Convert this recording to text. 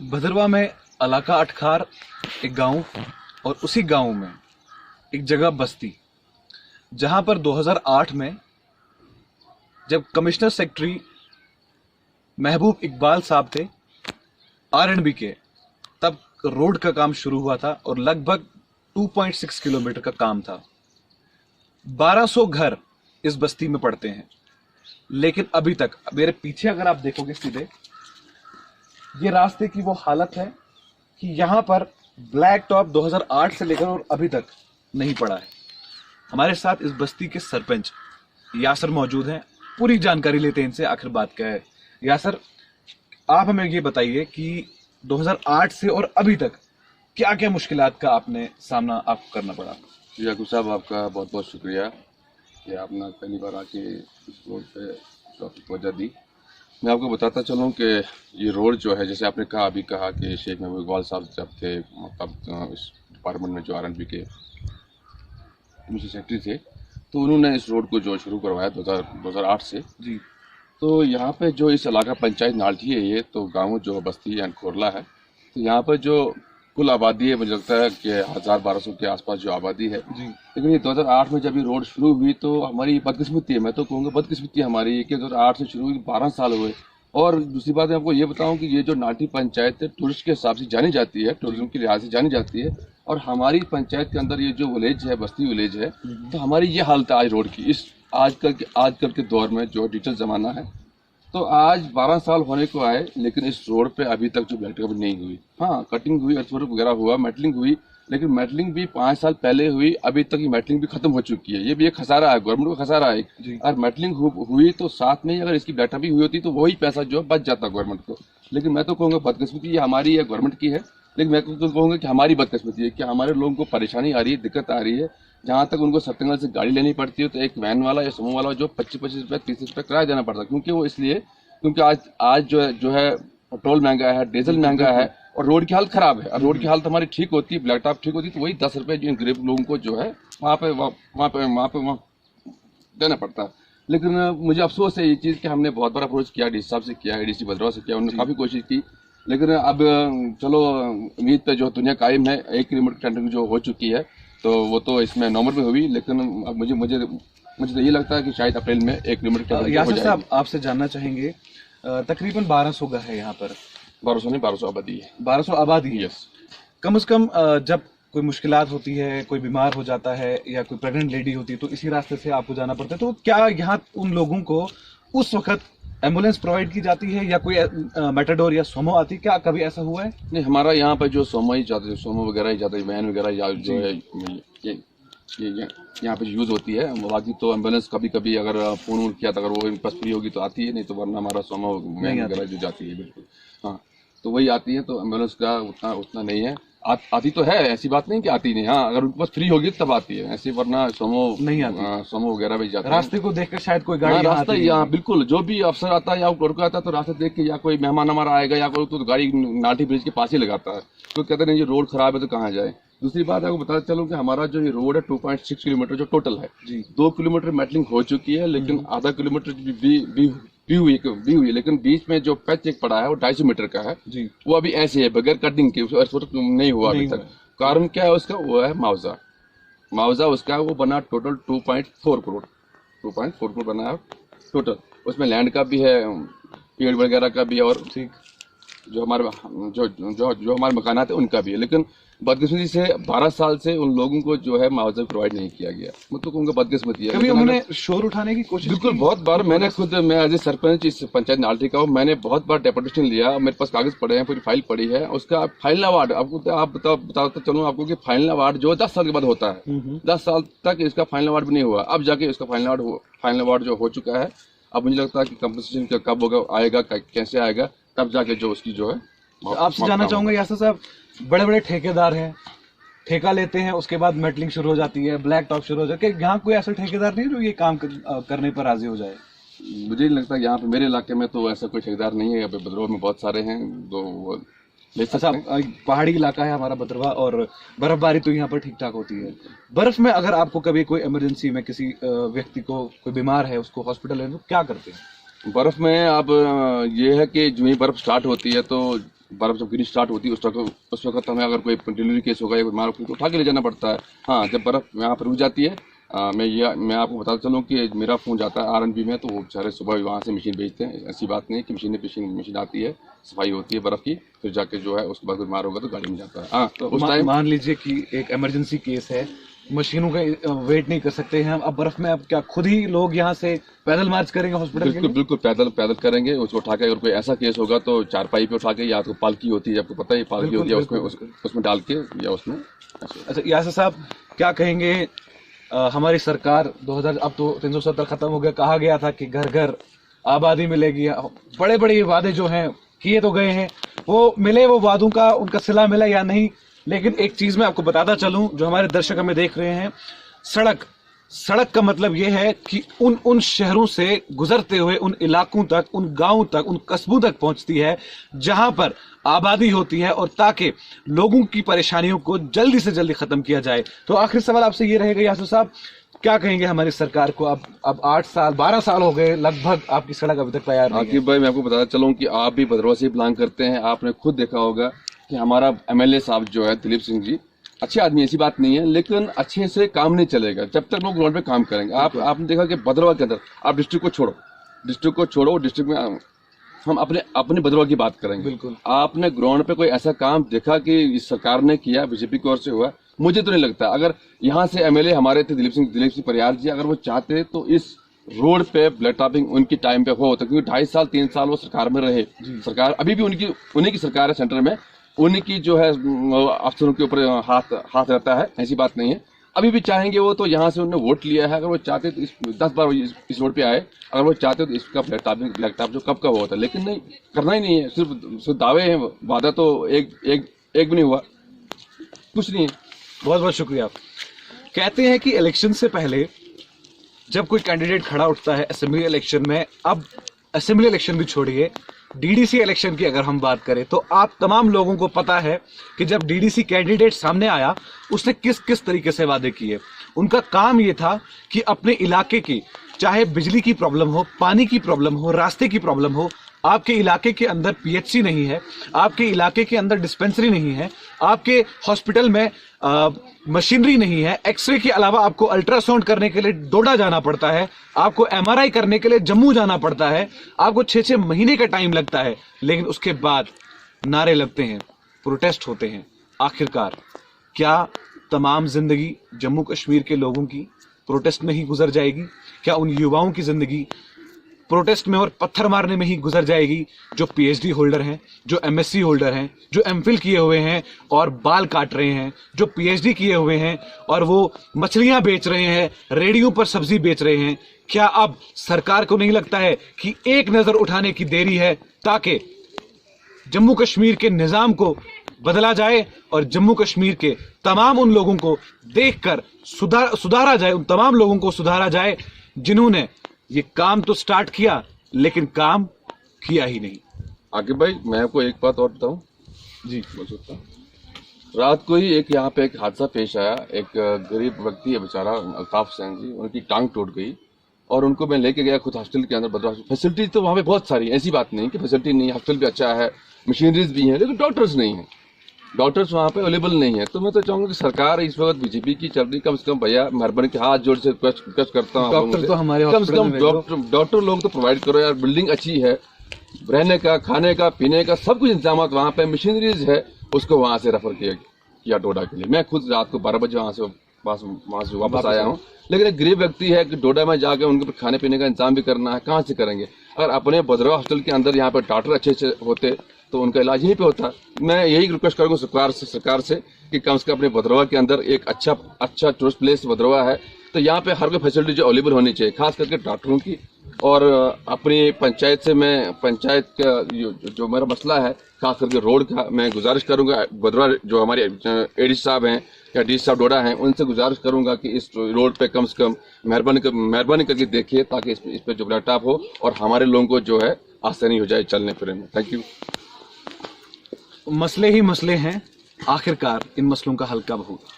भदरवा में इलाका अटखार एक गांव और उसी गांव में एक जगह बस्ती, जहां पर 2008 में जब कमिश्नर सेक्रेटरी महबूब इकबाल साहब थे आरएंडबी के, तब रोड का काम शुरू हुआ था और लगभग 2.6 किलोमीटर का काम था। 1200 घर इस बस्ती में पड़ते हैं, लेकिन अभी तक मेरे पीछे अगर आप देखोगे सीधे, ये रास्ते की वो हालत है कि यहां पर ब्लैक टॉप 2008 से लेकर और अभी तक नहीं पड़ा है। हमारे साथ इस बस्ती के सरपंच यासर मौजूद हैं। पूरी जानकारी लेते हैं इनसे, आखिर बात क्या है। यासर, आप हमें ये बताइए कि 2008 से और अभी तक क्या क्या मुश्किलात का आपने सामना आपको करना पड़ा। याकूब साहब, आपका बहुत बहुत शुक्रिया कि आपने पहली बार आके इस रोड पे टॉपिक वजह दी। मैं आपको बताता चलूँ कि ये रोड जो है, जैसे आपने कहा, अभी कहा कि शेख महबूब इकबाल साहब जब थे, तब इस डिपार्टमेंट में जो आरएनबी के कमिश्नर सेक्रेटरी थे, तो उन्होंने इस रोड को जो शुरू करवाया 2008 से जी। तो यहाँ पे जो इस इलाका पंचायत नालठी है, ये तो गाँव जो बस्ती एंड खोरला है, तो यहाँ पर जो कुल आबादी है, मुझे लगता है कि 1000-1200 के आसपास जो आबादी है जी। लेकिन ये 2008 में जब ये रोड शुरू हुई तो हमारी बदकिस्मती है, मैं तो कहूँगा बदकिस्मती हमारी कि 2008 से शुरू हुई, 12 साल हुए। और दूसरी बात मैं आपको ये बताऊं कि ये जो नालठी पंचायत है टूरिस्ट के हिसाब से जानी जाती है, टूरिज्म के लिहाज से जानी जाती है, और हमारी पंचायत के अंदर ये जो विलेज है, बस्ती विलेज है, तो हमारी ये हालत है आज रोड की। इस आजकल के दौर में जो डिजिटल जमाना है, तो आज 12 साल होने को आए, लेकिन इस रोड पे अभी तक जो ब्लैक टॉप नहीं हुई। हाँ, कटिंग हुई, अर्थवर्क वगैरह हुआ, मेटलिंग हुई, लेकिन मेटलिंग भी 5 साल पहले हुई, अभी तक ये मेटलिंग भी खत्म हो चुकी है। ये भी एक खसारा है, गवर्नमेंट को खसारा है। और मेटलिंग हुई तो साथ में ही अगर इसकी ब्लैक टॉप भी हुई होती तो वही पैसा जो बच जाता गवर्नमेंट को। लेकिन मैं तो कहूँगा बदकिस्मती ये हमारी है, गवर्नमेंट की है, लेकिन मैं तो कहूँगा कि हमारी बदकिस्मती है कि हमारे लोगों को परेशानी आ रही है, दिक्कत आ रही है। जहाँ तक उनको सत्तंगल से गाड़ी लेनी पड़ती है तो एक वैन वाला या सोमो वाला जो 25-25 रुपये 30 रुपये किराया देना पड़ता है, क्योंकि वो इसलिए क्योंकि आज जो है पेट्रोल महंगा है, डीजल महंगा है, और रोड की हालत खराब है। और रोड की हालत हमारी ठीक होती, ब्लैक टॉप ठीक होती, तो वही 10 रुपये जो गरीब लोगों को जो है वहाँ पे देना पड़ता है। लेकिन मुझे अफसोस है ये चीज़ कि हमने बहुत बड़ा अप्रोच किया, डीसी साहब से किया, एडीसी भद्रवा से किया, उन्होंने काफ़ी कोशिश की, लेकिन अब चलो उम्मीद पे जो दुनिया कायम है। 1 किलोमीटर टेंडरिंग जो हो चुकी है तो वो तो इसमें नवंबर में हुई, लेकिन अब मुझे तो ये लगता है कि शायद अप्रैल में 1 किलोमीटर यासर साहब, आपसे जानना चाहेंगे, तकरीबन 1200 घर है यहाँ पर। 1200 नहीं, 1200 आबादी है। 1200 आबादी है। यस। कम से कम जब कोई मुश्किलात होती है, कोई बीमार हो जाता है या कोई प्रेग्नेंट लेडी होती है, तो इसी रास्ते से आपको जाना पड़ता है। तो क्या यहाँ उन लोगों को उस वक्त एम्बुलेंस प्रोवाइड की जाती है या कोई मेटाडोर या सोमो आती है? क्या कभी ऐसा हुआ है? नहीं, हमारा यहाँ पर जो सोमो ही जाते हैं, सोमो वगैरह ही जाते हैं, वैन वगैरह या जो है ये यहाँ पे यूज़ होती है। बाकी तो एम्बुलेंस कभी कभी अगर फोन किया तो अगर वो बस फ्री होगी तो आती है, नहीं तो वरना हमारा सोमो वैन वगैरह जो जाती है, बिल्कुल हाँ, तो वही आती है। तो एम्बुलेंस का उतना नहीं है, आती तो है, ऐसी बात नहीं कि आती नहीं। हाँ, अगर उनके पास फ्री होगी तब आती है, ऐसे वरना सोमो नहीं आती। सोमो वगैरह भी जाता है। रास्ते को देखकर शायद कोई गाड़ी रास्ता यहाँ बिल्कुल, जो भी अफसर आता है या टोटको आता है तो रास्ते देख के, या कोई मेहमान हमारा आएगा या कोई तो गाड़ी नाटी ब्रिज के पास ही लगाता है, तो कहते नहीं ये रोड खराब है तो कहाँ जाए। दूसरी बात आपको बताते चलूं कि हमारा जो ये रोड है 2.6 किलोमीटर जो टोटल है जी, 2 किलोमीटर मेटलिंग हो चुकी है, लेकिन आधा किलोमीटर भी हुई, लेकिन बीच में जो पैच एक पड़ा है वो 250 मीटर का है जी, वो अभी ऐसे है बगैर कटिंग के, नहीं हुआ अभी तक। कारण क्या है उसका? वो है मुआवजा उसका वो बना टोटल 2.4 करोड़ बना है टोटल। उसमें लैंड का भी है, पेड़ वगैरह का भी है, और ठीक जो हमारे मकानात है उनका भी है। लेकिन बदकिस्मती से 12 साल से उन लोगों को जो है मुआवजा प्रोवाइड नहीं किया गया, मतलब उनका बदकिस्मती है। कभी उन्होंने शोर उठाने की कोशिश? बिल्कुल, बहुत बार मैंने खुद, मैं एज ए सरपंच इस पंचायत नालठी का हूँ, मैंने बहुत बार डेपुटेशन लिया, मेरे पास कागज पड़े हैं, पूरी फाइल पड़ी है। उसका फाइनल अवार्ड आप बताता चलूँ आपको कि फाइनल अवार्ड जो 10 साल के बाद होता है, 10 साल तक इसका फाइनल अवार्ड भी नहीं हुआ। अब जाके इसका फाइनल अवार्ड जो हो चुका है, अब मुझे लगता है कि कंपनसेशन कब होगा, आएगा, कैसे आएगा, तब जाके जो उसकी जो है। आपसे जानना चाहूंगा यासर साहब, बड़े बड़े ठेकेदार हैं, ठेका लेते हैं, उसके बाद मेटलिंग शुरू हो जाती है, ब्लैक टॉप शुरू हो जाती है, यहाँ कोई ऐसा ठेकेदार नहीं जो ये काम करने पर राजी हो जाए? मुझे नहीं लगता, यहाँ पे मेरे इलाके में तो ऐसा कोई ठेकेदार नहीं है। यहाँ पे भद्रवा में बहुत सारे हैं जो अच्छा, पहाड़ी इलाका है हमारा भद्रवा, और बर्फबारी तो यहाँ पर ठीक ठाक होती है। बर्फ में अगर आपको कभी कोई इमरजेंसी में किसी व्यक्ति को कोई बीमार है, उसको हॉस्पिटल ले, तो क्या करते हैं? बर्फ में अब ये है कि जो ही बर्फ स्टार्ट होती है तो बर्फ जब गिरनी स्टार्ट होती है उस वक्त हमें अगर कोई डिलीवरी केस होगा या कोई बीमार तो उठा के ले जाना पड़ता है। हाँ, जब बर्फ यहाँ पर रुक जाती है, मैं आपको बताता चलूँ कि मेरा फ़ोन जाता है RNB में, तो वो बेचारे सुबह वहाँ से मशीन भेजते हैं। ऐसी बात नहीं कि मशीन आती है, सफाई होती है बर्फ़ की, फिर जाके जो है उसके बाद बीमार होगा तो गाड़ी में जाता है। हाँ, तो उस टाइम मान लीजिए कि एक इमरजेंसी केस है, मशीनों का वेट नहीं कर सकते हैं हम, अब बर्फ में अब क्या खुद ही लोग यहाँ से पैदल मार्च करेंगे हॉस्पिटल के लिए? बिल्कुल पैदल करेंगे उसको उठा के। अगर कोई ऐसा केस होगा तो चारपाई पे उठा के, या तो पालकी होती है, आपको पता है पालकी होती है, उसमें डाल के या उसमें। अच्छा यासिर साहब, क्या कहेंगे हमारी सरकार 2000, अब तो 370 खत्म हो गया, कहा गया था कि घर घर आबादी मिलेगी, बड़े बड़े वादे जो हैं किए तो गए हैं, वो मिले, वो वादों का उनका सिला मिला या नहीं? लेकिन एक चीज मैं आपको बताता चलूं, जो हमारे दर्शक हमें देख रहे हैं, सड़क का मतलब यह है कि उन शहरों से गुजरते हुए उन इलाकों तक, उन गांवों तक, उन कस्बों तक पहुंचती है जहां पर आबादी होती है, और ताकि लोगों की परेशानियों को जल्दी से जल्दी खत्म किया जाए। तो आखिरी सवाल आपसे ये रहेगा यासिर साहब, क्या कहेंगे हमारी सरकार को? अब 8 साल 12 साल हो गए लगभग, आपकी सड़क अभी तक तैयार नहीं है। आकिब भाई, मैं आपको बताता चलूं कि आप भी भद्रवा से बिलोंग करते हैं। आपने खुद देखा होगा कि हमारा MLA साहब जो है दिलीप सिंह जी, अच्छे आदमी, ऐसी बात नहीं है, लेकिन अच्छे से काम नहीं चलेगा जब तक लोग रोड पे काम करेंगे। आपने देखा कि भद्रवा के अंदर, आप डिस्ट्रिक्ट को छोड़ो, डिस्ट्रिक्ट में हम अपने भद्रवा की बात करेंगे। बिल्कुल। आपने ग्राउंड पे कोई ऐसा काम देखा कि इस सरकार ने किया, बीजेपी की ओर से हुआ? मुझे तो नहीं लगता। अगर यहाँ से MLA हमारे थे दिलीप सिंह परियार जी, अगर वो चाहते तो इस रोड पे ब्लड टॉपिंग उनकी टाइम पे हो होता, क्योंकि 2.5 साल 3 साल वो सरकार में रहे। सरकार अभी भी उन्हीं की सरकार है सेंटर में, उन्हीं जो है अफसरों के ऊपर हाथ रहता है, ऐसी बात नहीं है। अभी भी चाहेंगे वो, तो यहाँ से उन्होंने वोट लिया है, अगर वो चाहते तो 10 बार इस रोड पे आए, अगर वो चाहते तो इसका ब्लैक टॉप जो कब का हुआ था, लेकिन नहीं, करना ही नहीं है। सिर्फ दावे हैं, वादा तो एक भी नहीं हुआ, कुछ नहीं है। बहुत बहुत शुक्रिया। कहते हैं कि इलेक्शन से पहले जब कोई कैंडिडेट खड़ा उठता है असेंबली इलेक्शन में, अब असेंबली इलेक्शन भी छोड़िए, DDC इलेक्शन की अगर हम बात करें, तो आप तमाम लोगों को पता है कि जब DDC कैंडिडेट सामने आया, उसने किस किस तरीके से वादे किए। उनका काम यह था कि अपने इलाके की, चाहे बिजली की प्रॉब्लम हो, पानी की प्रॉब्लम हो, रास्ते की प्रॉब्लम हो, आपके इलाके के अंदर PHC नहीं है, आपके इलाके के अंदर डिस्पेंसरी नहीं है, आपके हॉस्पिटल में मशीनरी नहीं है, एक्सरे के अलावा आपको अल्ट्रासाउंड करने के लिए डोडा जाना पड़ता है, आपको MRI करने के लिए जम्मू जाना पड़ता है, आपको 6-6 महीने का टाइम लगता है, लेकिन उसके बाद नारे लगते हैं, प्रोटेस्ट होते हैं। आखिरकार क्या तमाम जिंदगी जम्मू कश्मीर के लोगों की प्रोटेस्ट में ही गुजर जाएगी? क्या उन युवाओं की जिंदगी प्रोटेस्ट में और पत्थर मारने में ही गुजर जाएगी, जो PhD होल्डर हैं, जो MSc होल्डर हैं, जो MPhil किए हुए हैं और बाल काट रहे हैं, जो PhD किए हुए हैं और वो मछलियां बेच रहे हैं, रेडियो पर सब्जी बेच रहे हैं? क्या अब सरकार को नहीं लगता है कि एक नजर उठाने की देरी है, ताकि जम्मू कश्मीर के निजाम को बदला जाए और जम्मू कश्मीर के तमाम उन लोगों को देखकर सुधारा जाए, उन तमाम लोगों को सुधारा जाए जिन्होंने ये काम तो स्टार्ट किया लेकिन काम किया ही नहीं? आकिब भाई, मैं आपको एक बात और बताऊं जी, बोल सकता हूं। रात को ही यहाँ पे एक हादसा पेश आया। एक गरीब व्यक्ति है बेचारा, अल्ताफ हुसैन जी, उनकी टांग टूट गई और उनको मैं लेके गया खुद हॉस्टल के अंदर। भद्रवा फैसिलिटी तो वहाँ पे बहुत सारी, ऐसी बात नहीं कि फैसिलिटी नहीं, हॉस्टल भी अच्छा है, मशीनरीज भी हैं, लेकिन डॉक्टर्स नहीं है, डॉक्टर्स वहाँ पे अवेलेबल नहीं है। तो मैं तो चाहूंगा कि सरकार इस वक्त बीजेपी की चल रही, कम से कम भैया मेहरबानी के हाथ जोड़ से रिक्वेस्ट करता हूँ, डॉक्टर तो हमारे कम से कम डॉक्टर लोग तो प्रोवाइड करो यार। बिल्डिंग अच्छी है, रहने का, खाने का, पीने का सब कुछ इंतजाम वहाँ पे, मशीनरीज है, उसको वहाँ से रेफर किया डोडा के लिए। मैं खुद रात को 12 बजे वहाँ से वापस आया हूँ। लेकिन एक गरीब व्यक्ति है कि डोडा में जाके उनके खाने पीने का इंतजाम भी करना है, कहाँ से करेंगे? अगर अपने भद्रवा हॉस्टल के अंदर यहाँ पर डॉक्टर अच्छे होते तो उनका इलाज यहीं पे होता। मैं यही रिक्वेस्ट करूंगा सरकार से कि कम से कम अपने भद्रवा के अंदर एक अच्छा टूरिस्ट प्लेस भद्रवा है, तो यहाँ पे हर कोई फैसिलिटी जो अवेलेबल होनी चाहिए, खास करके डॉक्टरों की। और अपनी पंचायत से मैं पंचायत का जो मेरा मसला है, खास करके रोड का, मैं गुजारिश करूंगा भद्रवा जो हमारे AD साहब हैं या DC साहब डोडा हैं, उनसे गुजारिश करूंगा कि इस रोड पे कम से कम मेहरबानी करके देखिए, ताकि इस पे जो ब्लैक टॉप हो और हमारे लोगों को जो है आसानी हो जाए चलने फिरने में। Thank you. मसले ही मसले हैं, आखिरकार इन मसलों का हल कब होगा?